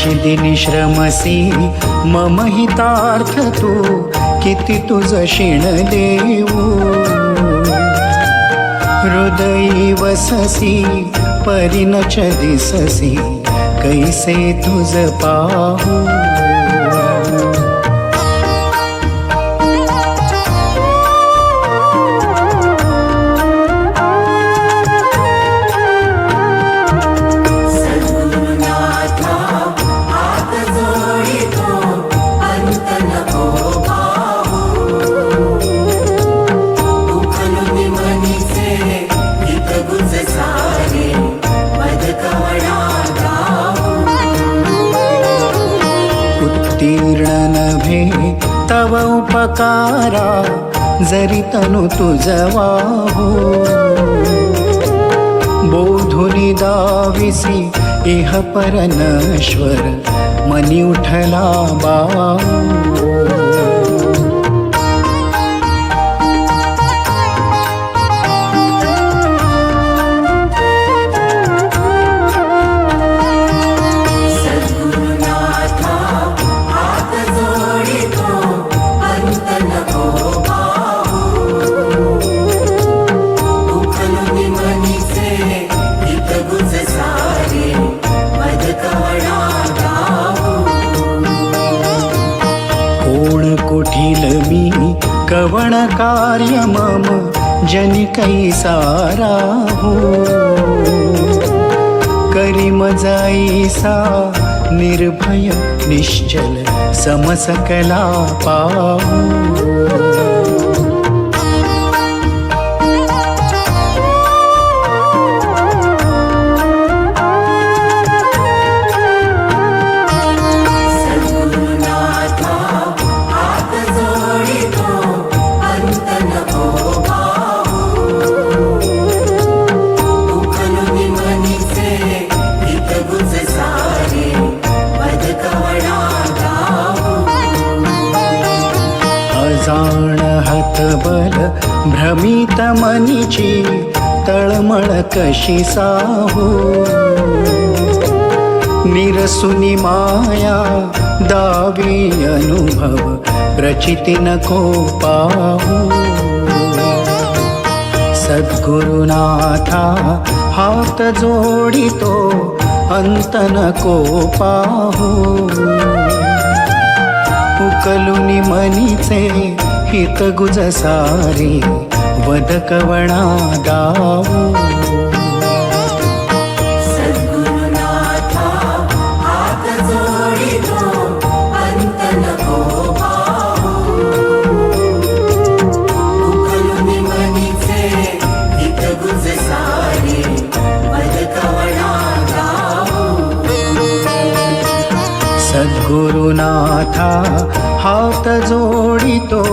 निशिदिनी श्रमसी मम हितार्थ तू किती तुझ शिण देऊ हृदयी वससी परिणच दिससी कैसे तुझ पाहू तव उपकारा जरी तनु तुझ वाहू बोधुनी दाविसी इह पर नश्वर मनी उठला बाहू कवण कार्य मम जनि कैसा राहू करी मजाईसा निर्भय निश्चल समसकला पाहू बल भ्रमित मनीची तळमळ कशी साहू निरसुनी माया दावी अनुभव प्रचिती नको पाहू सद्गुरुनाथा हात जोडितो अंत नको पाहू उकलुनी मनीचे हित गुज सारी वद कवणा गाऊ सद्गुरुनाथा हात जोडितो अंत नको पाहू उकलुनी मनीचे हित गुज सारी वद कवणा गाऊ सद्गुरुनाथा हात जोडितो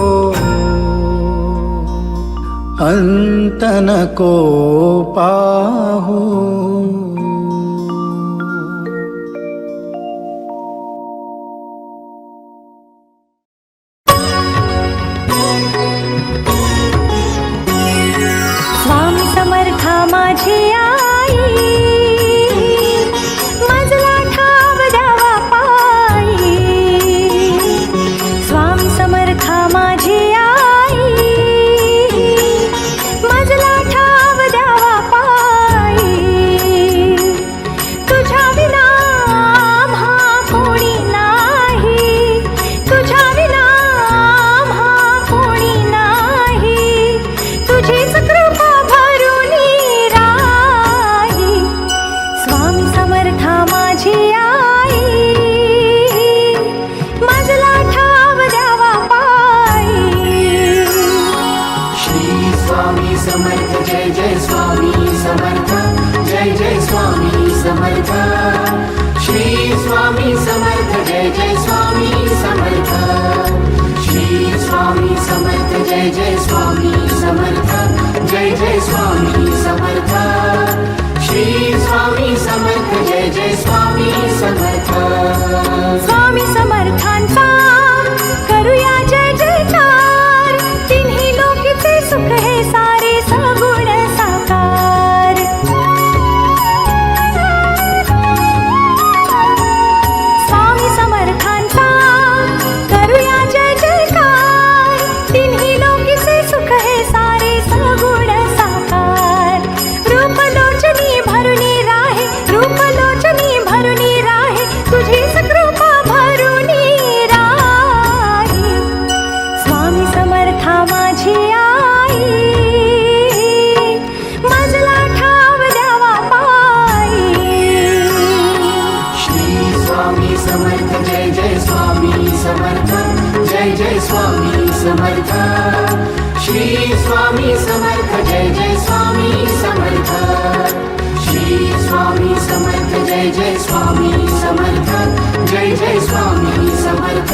अंत नको पाहू स्वामी समर्था माझी आई माझला ठाव द्यावा पायी स्वामी समर्था माझी आई माझला ठाव द्यावा पायी तुझ्या विना आम्हा कोणी नाही तुझ्या विना आम्हा कोणी नाही तुझीच कृपा भरुनी राही स्वामी समर्था माझी आई माझला ठाव द्यावा पायी श्री स्वामी समर्थ जय जय स्वामी समर्थ जय जय स्वामी समर्थ श्री स्वामी समर्थ जय जय स्वामी समर्थ श्री स्वामी समर्थ जय जय स्वामी समर्थ जय जय स्वामी समर्थ श्री स्वामी समर्थ जय जय स्वामी समर्थ स्वामी समर्थांचा करूया जय जयकार तिन्ही लोकीचे सुख हे सारे सगुण साकार समर्थ जय जय स्वामी समर्थ जय जय स्वामी समर्थ श्री स्वामी समर्थ जय जय स्वामी समर्थ श्री स्वामी समर्थ जय जय स्वामी समर्थ जय जय स्वामी समर्थ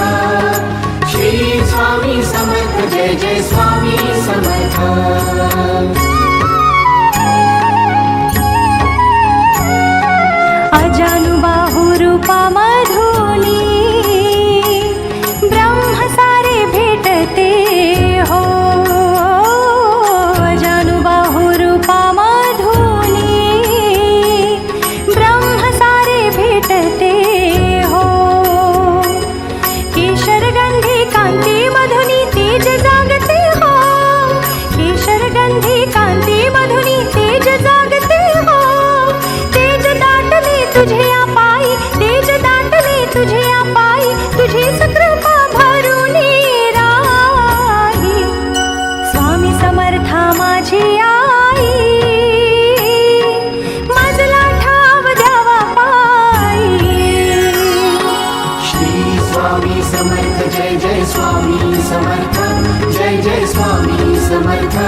श्री स्वामी समर्थ जय जय स्वामी समर्थ अजानुबाहु रूपा मधुनी ब्रह्म सारे भेटते हो अजानुबाहु रूपा मधुनी ब्रह्म सारे भेटते हो केशर गंधी कांती मधुनी तेज जागते हो केशर गंधी कांती मधुनी तेज जागते हो तेज दाटले तुझे पायी तेज दाटले तुझे पायी तुझी कृपा भरून राही स्वामी समर्था माझी आई माझला ठाव द्यावा पायी श्री स्वामी समर्थ जय जय स्वामी समर्थ जय जय स्वामी समर्थ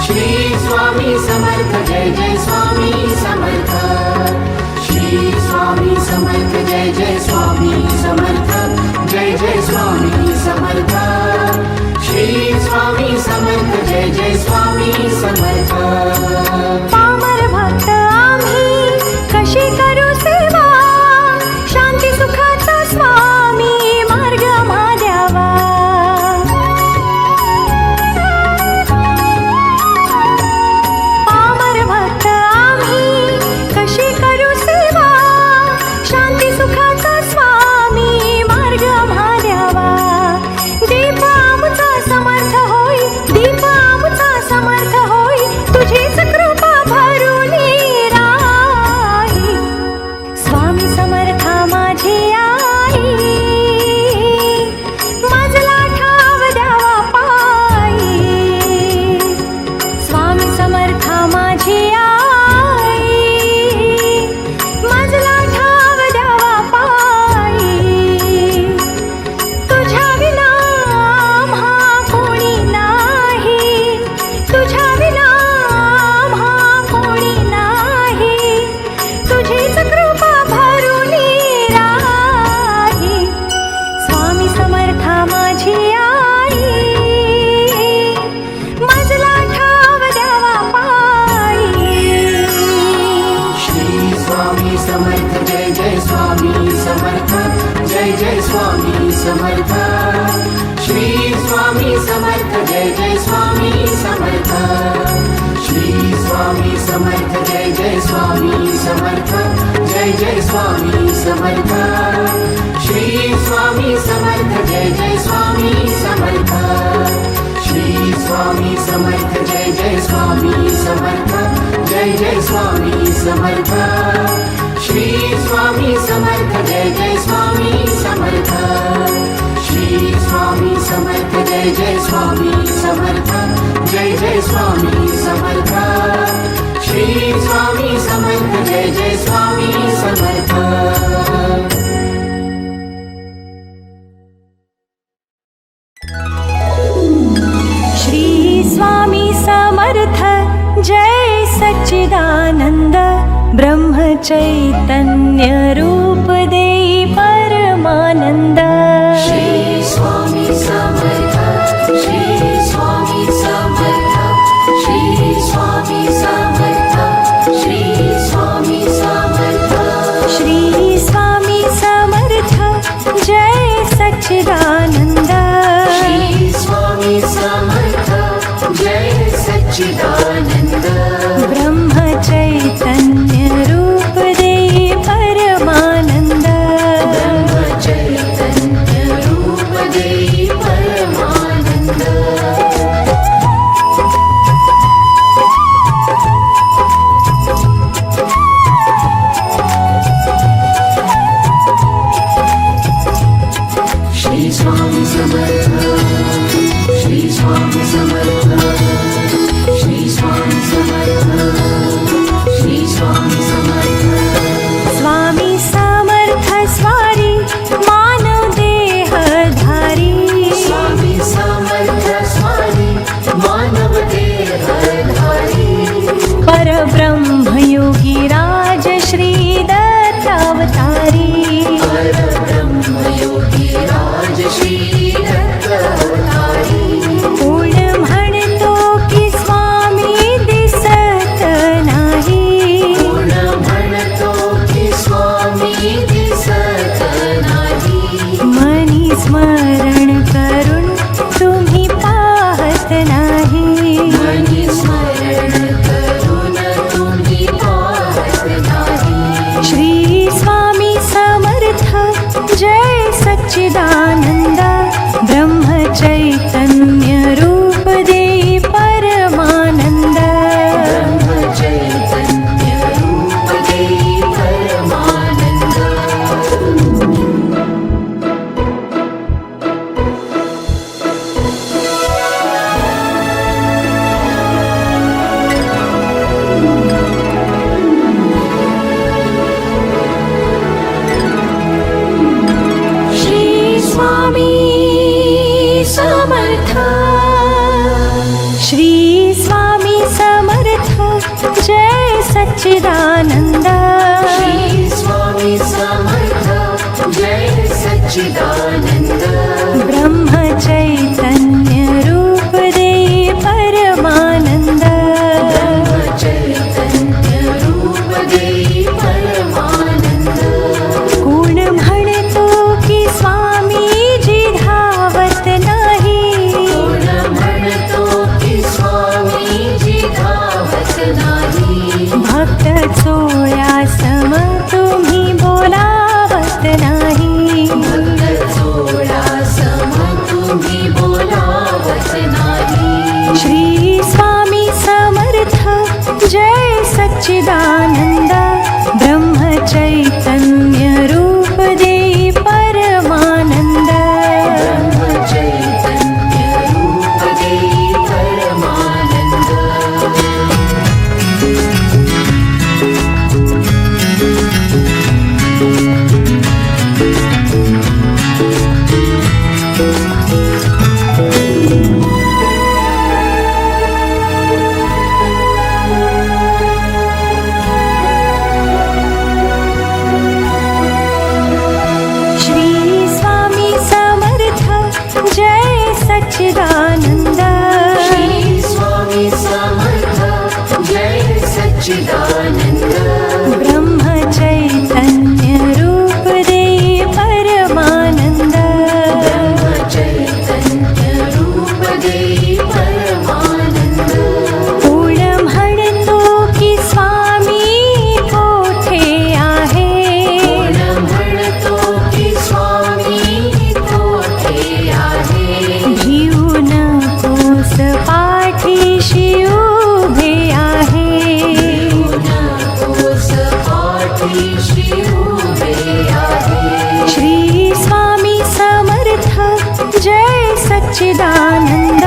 श्री स्वामी समर्थ जय जय स्वामी समर्थ श्री स्वामी समर्थ जय जय स्वामी समर्थ जय जय स्वामी समर्थ श्री स्वामी समर्थ जय जय स्वामी समर्थ पामर भक्त आम्ही कशी करू सेवा शांती सुखाचा स्वामी मार्ग द्यावा पामर भक्त आम्ही कशी करू सेवा शांती सुखाचा स्वामी मार्ग द्यावा दीप आमचा समर्थ होई दीप आमचा समर्थ होई तुझीच कृपा भरून राही स्वामी समर्था माझी आई माझला ठाव द्यावा पायी स्वामी समर्था माझी आई माझला ठाव द्यावा पायी तुझ्या विना आम्हा कोणी नाही तुझ्या विना आम्हा कोणी नाही तुझीच कृपा भरून राही स्वामी समर्था माझी आई माझला ठाव द्यावा पायी श्री स्वामी समर्थ जय जय स्वामी समर्थ जय जय स्वामी समर्थ श्री स्वामी समर्थ जय जय स्वामी समर्थ श्री स्वामी समर्थ जय जय स्वामी समर्थ जय जय स्वामी समर्थ श्री स्वामी समर्थ जय जय स्वामी समर्थ श्री स्वामी समर्थ जय जय स्वामी समर्थ जय जय स्वामी समर्थ श्री स्वामी समर्थ जय जय स्वामी समर्थ श्री स्वामी समर्थ जय जय स्वामी समर्थ जय जय स्वामी समर्थ श्री स्वामी समर्थ जय जय स्वामी समर्थ श्री स्वामी समर्थ जय सच्चिदानंद ब्रह्म चैतन्य रूप देई परमानंद श्री स्वामी समर्थ श्री स्वामी समर्थ श्री स्वामी समर्थ श्री स्वामी समर्थ श्री स्वामी समर्थ जय सच्चिदानंद श्री स्वामी समर्थ जय सच्चिदानंद ब्रह्म चैतन्य रूप देई परमानंद ब्रह्म चैतन्य सच्चिदानन्द श्री स्वामी समर्थ जय सच्चिदानन्द ब्रह्म चैतन्य रूप दे परमानन्द चैतन्य रूप दे परमानन्द कोण म्हणतो की स्वामीजी धावत नाही कोण म्हणतो की स्वामीजी धावत नाही भक्त चोळ्या सम तुम्ही बोलावत नाही भक्त चोळा सम तुम्ही बोलावत नाही श्री स्वामी समर्थ जय सच्चिदानन्द ब्रह्म चैतन्य रूप दे परमानन्द चैतन्य रूप दे परमानन्द श्री स्वामी समर्थ जय सच्चिदानन्द श्री स्वामी समर्थ जय सच्चिदानन्द ब्रह्म चैतन्य रूप दे परमानन्द चैतन्य रूप दे परमानन्द कोण म्हणतो की स्वामी कोठे आहे कोण म्हणतो की स्वामी कोठे आहे भिऊ नकोस पाठीशी उभे आहे कोस पाठीशी उभे आहे श्री स्वामी समर्थ जय सच्चिदानन्द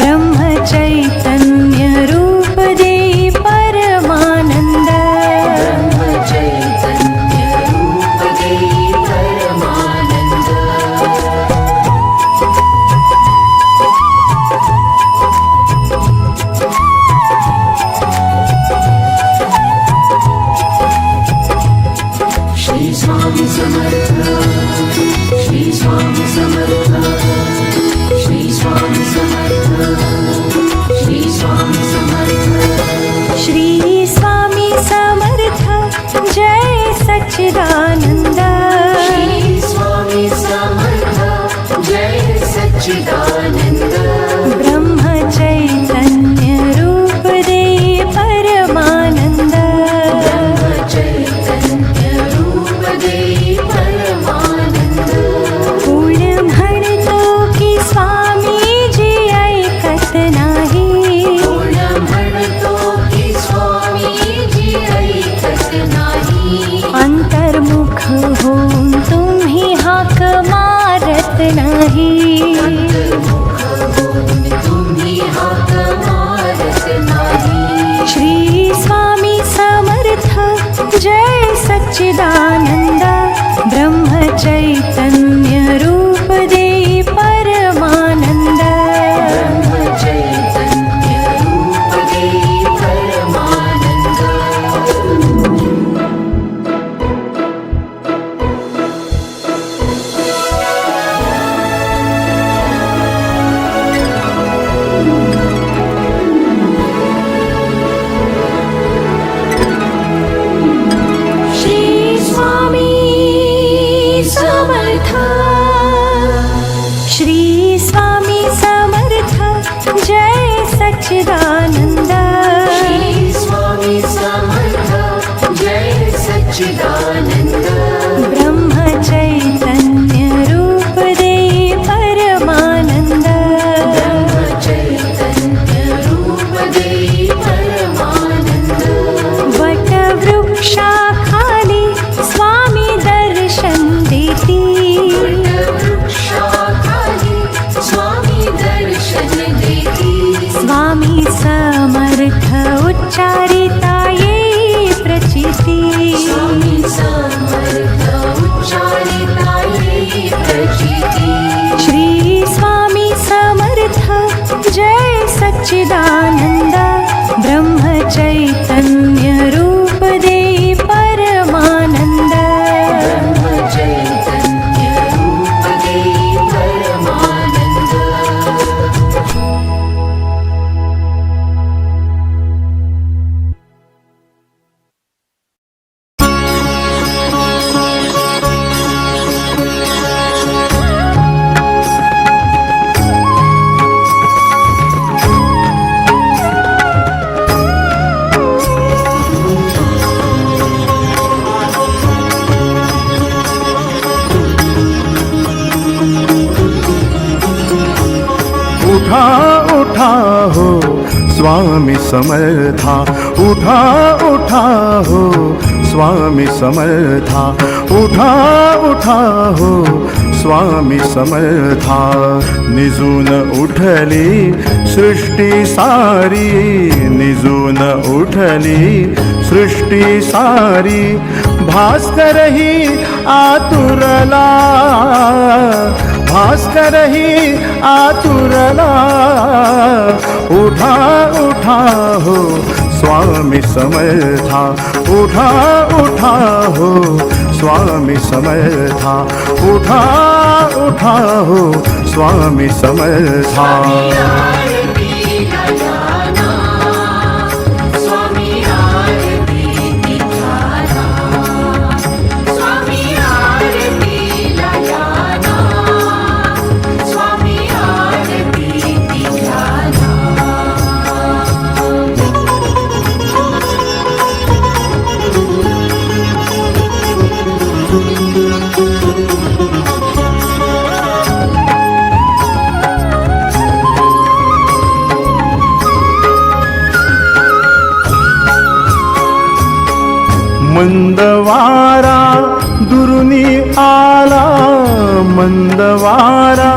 ब्रह्म चैतन्य रूप दे परमानन्द चैतन्य रूप दे परमानन्द श्री स्वामी समर्थ श्री स्वामी समर्थ श्री स्वामी समर्थ श्री स्वामी समर्थ श्री स्वामी समर्थ जय सच्चिदानन्द श्री स्वामी समर्थ जय सच्चिदानन्द ब्रह्म चैतन्य रूप दे परमानन्द चैतन्य रूप दे परमानन्द कोण म्हणतो की स्वामीजी ऐकत नाही कोण म्हणतो की स्वामीजी ऐकत नाही अंतर्मुख होऊन तुम्ही हाक मारत नाही अंतर्मुख होऊन तुम्ही हाक मारत नाही श्री स्वामी समर्थ जय सच्चिदानन्द ब्रह्म चैतन्य रूप दे परमानन्द चैतन्य रूप दे परमानन्द श्री स्वामी समर्थ श्री स्वामी समर्थ जय सच्चिदानन्द श्री स्वामी समर्थ जय सच्चिदानन्द ब्रह्म चैतन्य रूप दे परमानन्द चैतन्य रूप दे परमानन्द वटवृक्षाखाली स्वामी दर्शन देती वृक्षाखाली स्वामी दर्शन देती स्वामी समर्थ उच्चारिता ये प्रचिती स्वामी समर्थ उच्चारिता ये प्रचिती श्री स्वामी समर्थ जय सच्चिदानन्द ब्रह्म चैतन्य रूप उठा उठा हो स्वामी समर्था, उठा उठा हो स्वामी समर्था, उठा उठा हो स्वामी समर्था. निजून उठली सृष्टी सारी, निजून उठली सृष्टी सारी. भास्करही आतुरला, भास्करही आतुरला. उठा उठा हो स्वामी समर्था, उठा उठा हो स्वामी समर्था, उठा उठा हो स्वामी समर्था. मंदवारा दुरुनी आला, मंदवारा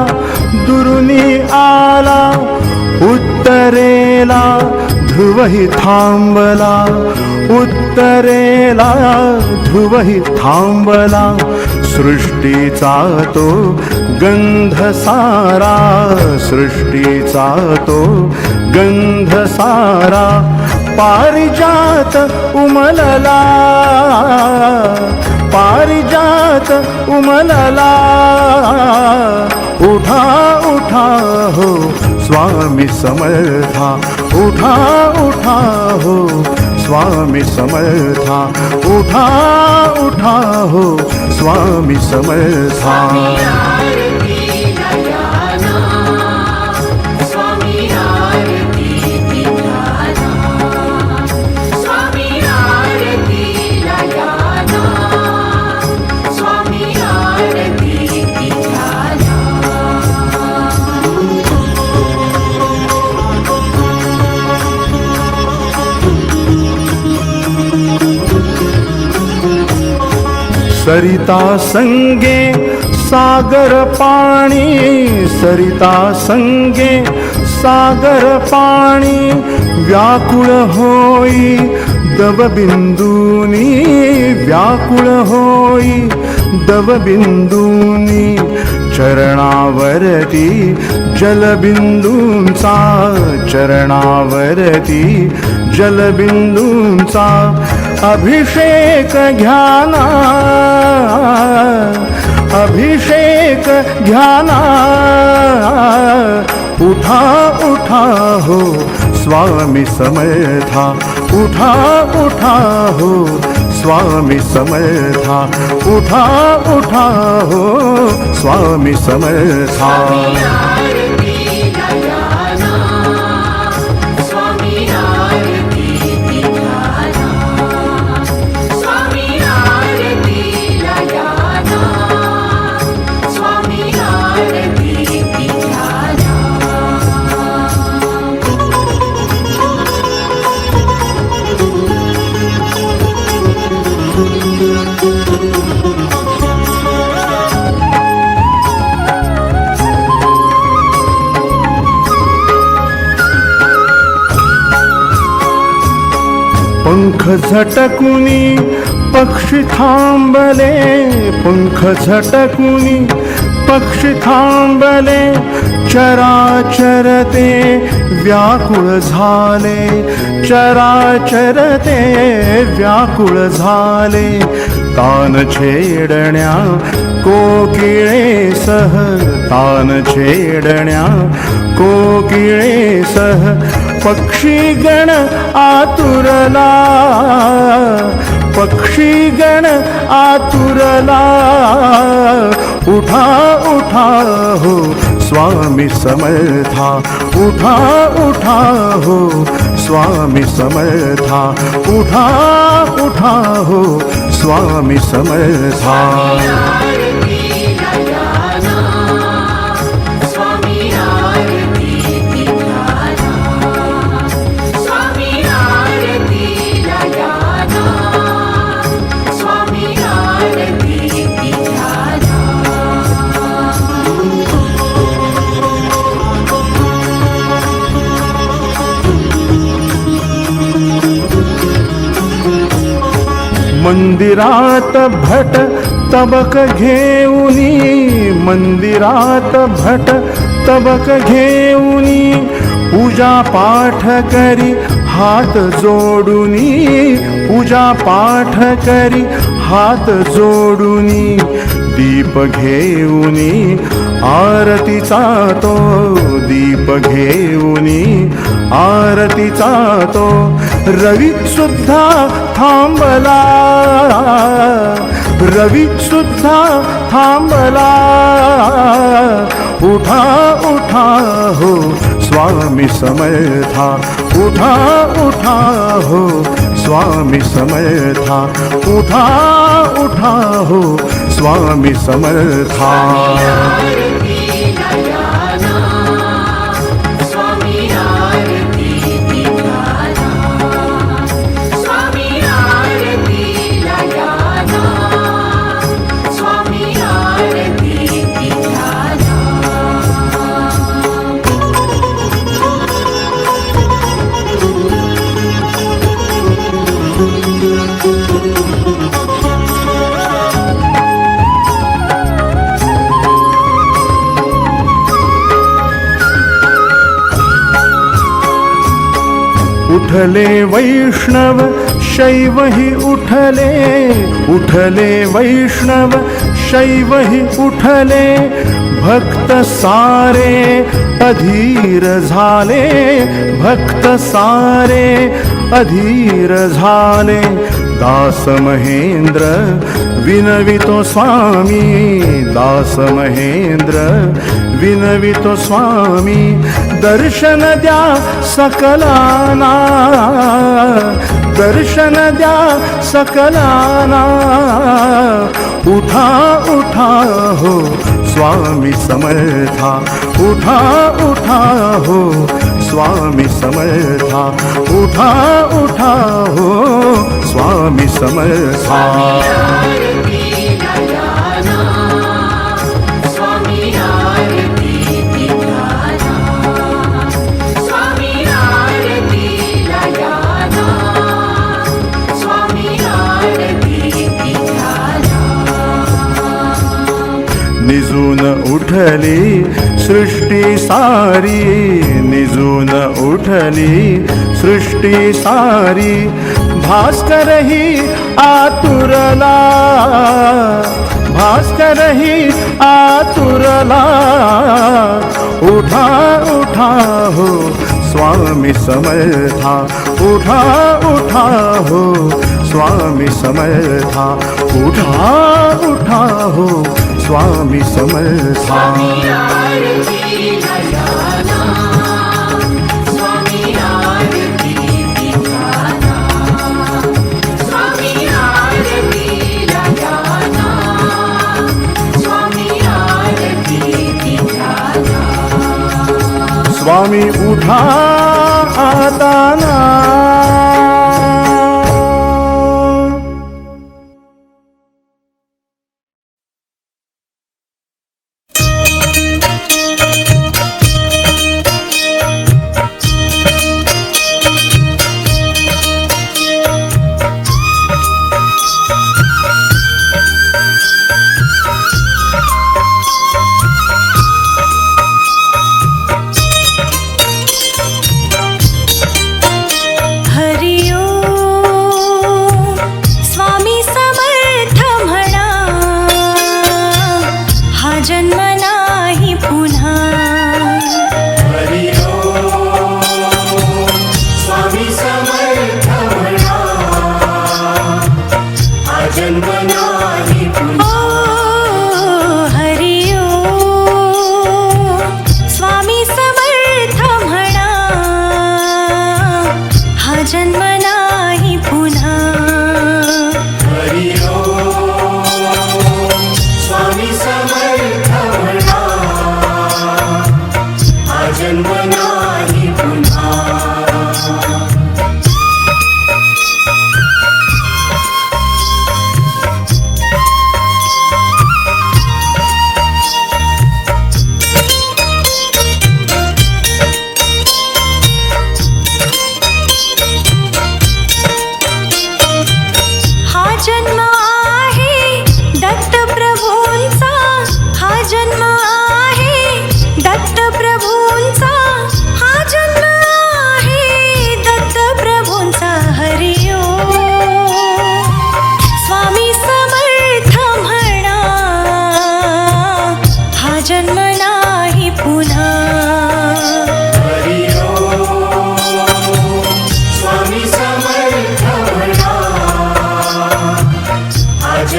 दुरुनी आला. उत्तरेला ध्रुवही थांबला, उत्तरेला ध्रुवही थांबला. सृष्टीचा तो गंध सारा, सृष्टीचा तो गंध सारा. पारिजात उमलला, पारिजात उमलला. उठा उठा हो स्वामी समर्था, उठा उठा हो स्वामी समर्था, उठा उठा हो स्वामी समर्था. सरिता संगे सागर पाणी, सरिता संगे सागर पाणी. व्याकुळ होई दवबिंदूनी, व्याकुळ होई दवबिंदूनी. चरणावरती जलबिंदूंचा, चरणावरती जलबिंदूंचा. अभिषेक घ्याना, अभिषेक घ्याना. उठा उठा हो स्वामी समर्था, उठा उठा हो स्वामी समर्था, उठा उठा हो स्वामी समर्था. पंख झटकुनी पक्षी थांबले, पंख झटकुनी पक्षी थांबले. चराचर ते व्याकुळ झाले, चराचर ते व्याकुळ झाले. तान छेडण्या कोकिळेसह, तान छेडण्या कोकिळेसह. पक्षीगण आतुरला, पक्षीगण आतुरला. उठा उठा हो स्वामी समर्था, उठा उठा हो स्वामी समर्था, उठा उठा हो स्वामी समर्था. स्वामी आरती मंदिरात भट तबक घेऊनी, मंदिरात भट तबक घेऊनी, पूजा पाठ करी हात जोडूनी, पूजा पाठ करी हात जोडूनी, दीप घेऊनी आरतीचा तो, दीप घेऊनी आरतीचा तो, रवी सुद्धा थांबला, रवी सुद्धा थांबला, उठा उठा हो स्वामी समर्था, उठा उठा हो स्वामी समर्था, उठा उठा हो स्वामी समर्था. उठले वैष्णव शैव ही उठले, उठले वैष्णव शैव ही उठले, भक्त सारे अधीर झाले, भक्त सारे अधीर झाले, दास महेंद्र विनवितो स्वामी, दास महेंद्र विनवितो स्वामी, दर्शन द्या सकलाना, दर्शन द्या सकलाना, उठा उठा हो स्वामी समर्था, उठा उठा हो स्वामी समर्था, उठा उठा हो स्वामी समर्था. निजून उठली सृष्टी सारी, निजून उठली सृष्टी सारी, भास्कर ही आतुरला, भास्कर ही आतुरला, उठा उठा हो स्वामी समर्था, उठा उठा हो स्वामी समर्था, उठा उठा हो स्वामी समर्था. स्वामी उठा आता ना.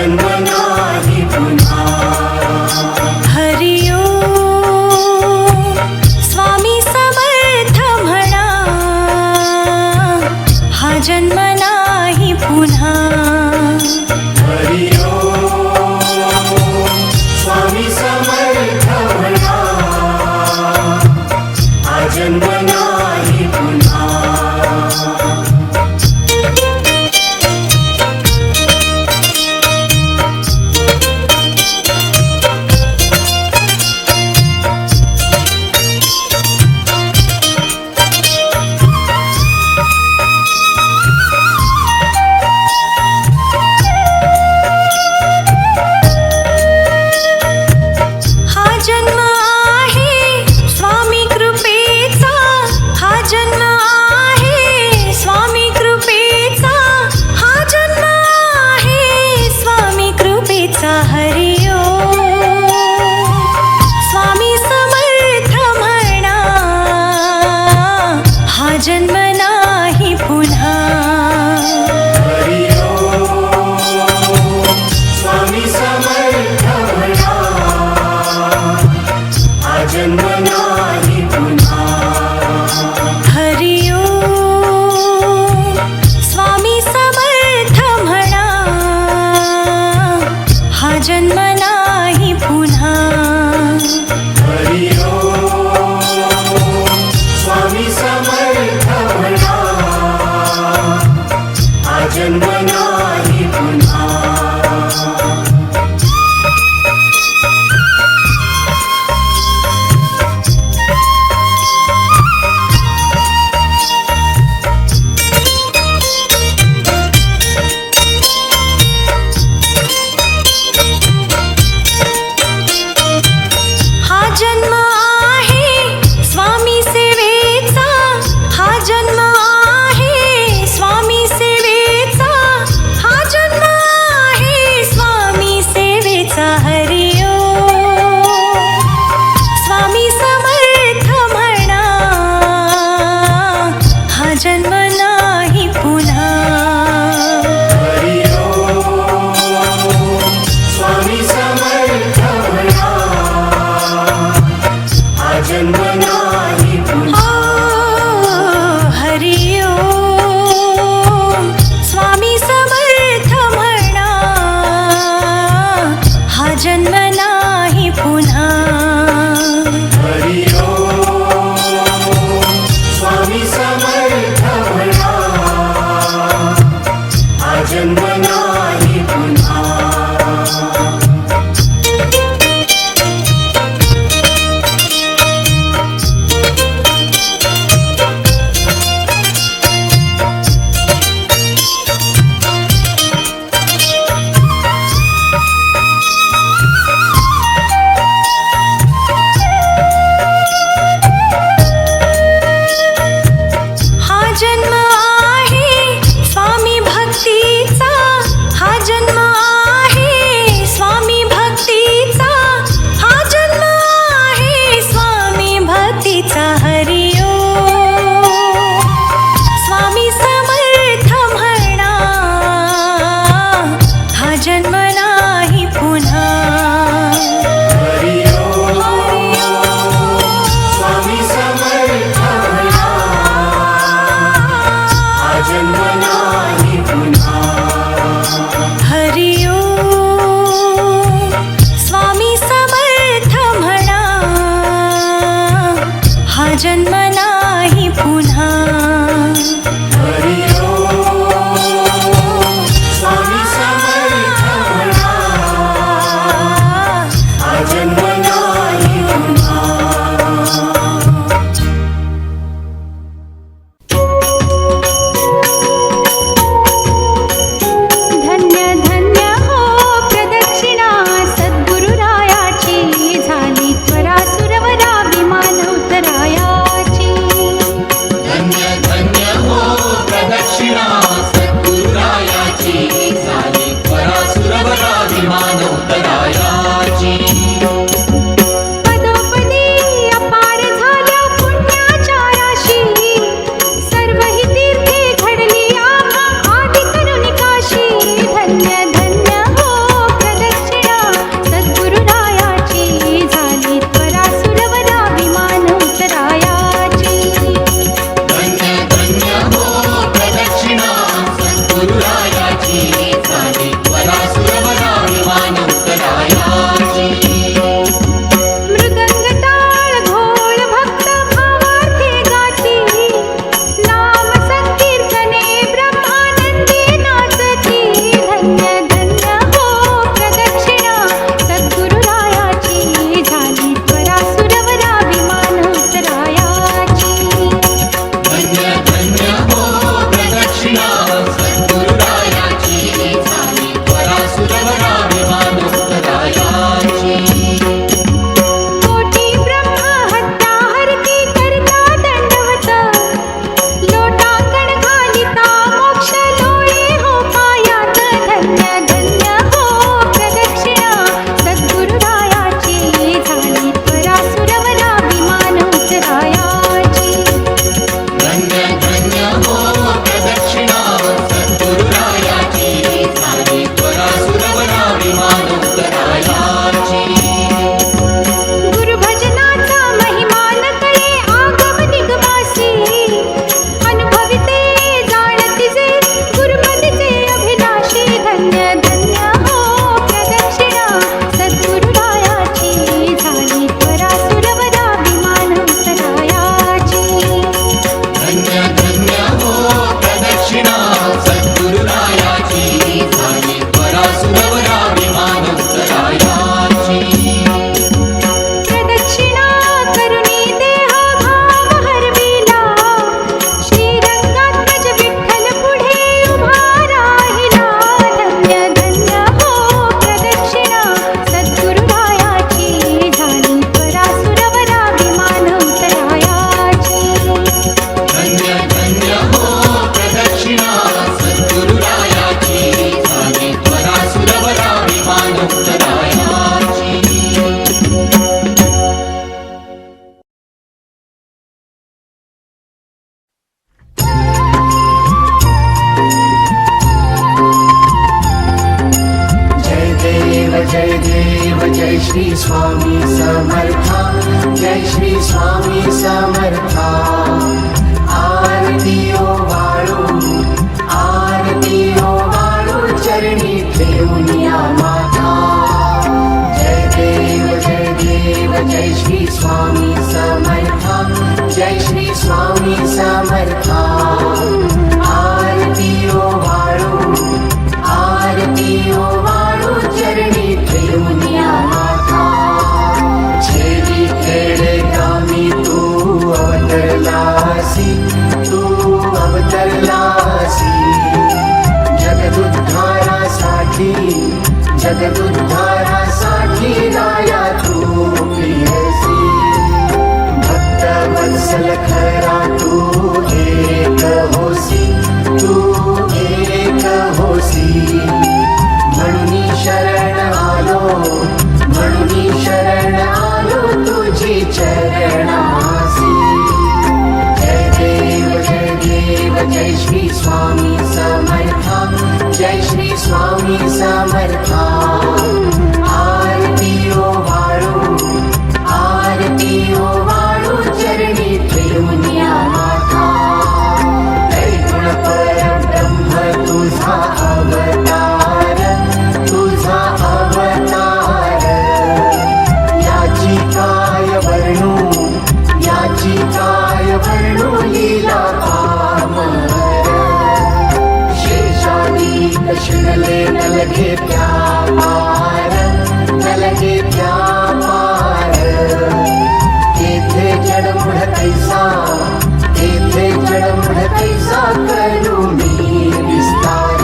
जन्म नाही पुन्हा हरि ओम स्वामी समर्थ म्हणा हा जन्म नाही पुन्हा हरि ओम स्वामी समर्थ म्हणा हा जन्म नाही पुन्हा हा जन्म आहे स्वामी कृपेचा हा जन्म आहे स्वामी कृपेचा हा जन्म आहे स्वामी कृपेचा हरि ओम स्वामी समर्थ म्हणा हा जन्म नाही पुन्हा हरि ओम स्वामी समर्थ म्हणा हा जन्म नाही पुन्हा हरि ओम स्वामी समर्थ म्हणा हा जन्म नाही पुन्हा हरि ओम स्वामी समर्थ म्हणा हा जन्म नाही पुन्हा श्री स्वामी समर्था जय श्री स्वामी समर्था आरती ओवाळू चरणी ठेवूनिया माता जय देव जय श्री स्वामी समर्था जय श्री स्वामी समर्था आरती ओवाळू चरणी ठेवूनिया माता छेडी खेडे गामी तू अवतरलासी जगदुद्धारासाठी राया तू प्रियसी भक्त वत्सल खरा तू एक होसी म्हणून शरण आलो तुझी चरणासी जय देव जय श्री स्वामी समर्था जय श्री स्वामी समर्था आरती ओवाळू चरणी ठेवूनिया माता त्रैगुण परब्रह्म तुझा अवतार याची काय वर्णू लीला पामर शेषादिक शुनले न लगे प्यापार तेथे जडमुढ कैसा करू मी विस्तार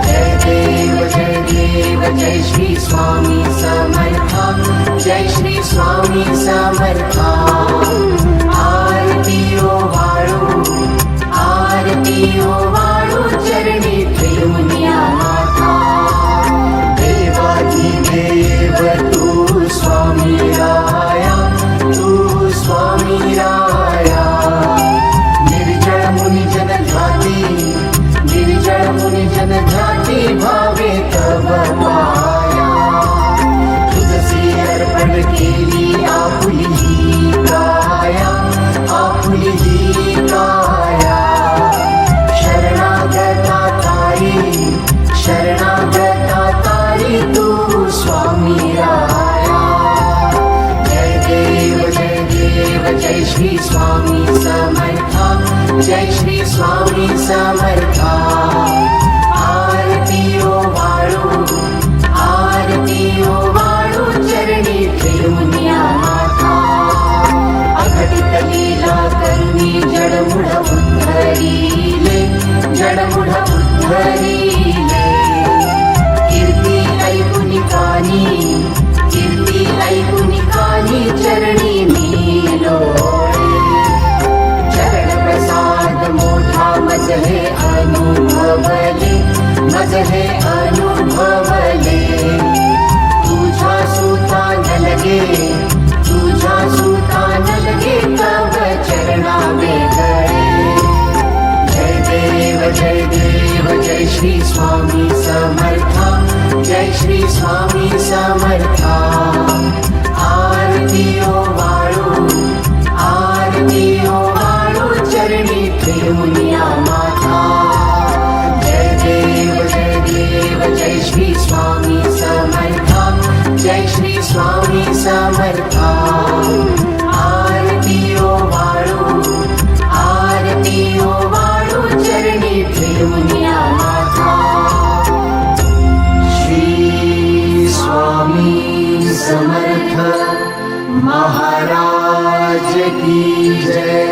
जय देव जय श्री स्वामी समर्था जय श्री स्वामी समर्था आरती ओवाळू चरणी ठेवूनिया माता देवादी देव तू स्वामी राया निर्जळ मुनी जन ध्याती भावे तव पाया तुझसी अर्पण केली आपुली काया शरणागता तारी तू स्वामी राया जय देव जय श्री स्वामी समर्था जय श्री स्वामी समर्था आरती ओवाळू चरणी ठेवूनिया माता अघटित लीला करुणी जडमुढ उद्धरीले कीर्ती ऐकुनिकानी चरणी नीलोळे चरण प्रसाद मोठा मज हे अनुभवले तुझा सुता न लगे तव चरणा वेगळे जय देव जय श्री स्वामी समर्था जय श्री स्वामी समर्था आरती ओवाळू चरणी ठेवूनिया माता जय देव जय श्री स्वामी समर्था जय श्री स्वामी समर्था आरती ओवाळू चरणी ठेवूनिया माता श्री स्वामी समर्थ महाराज की जय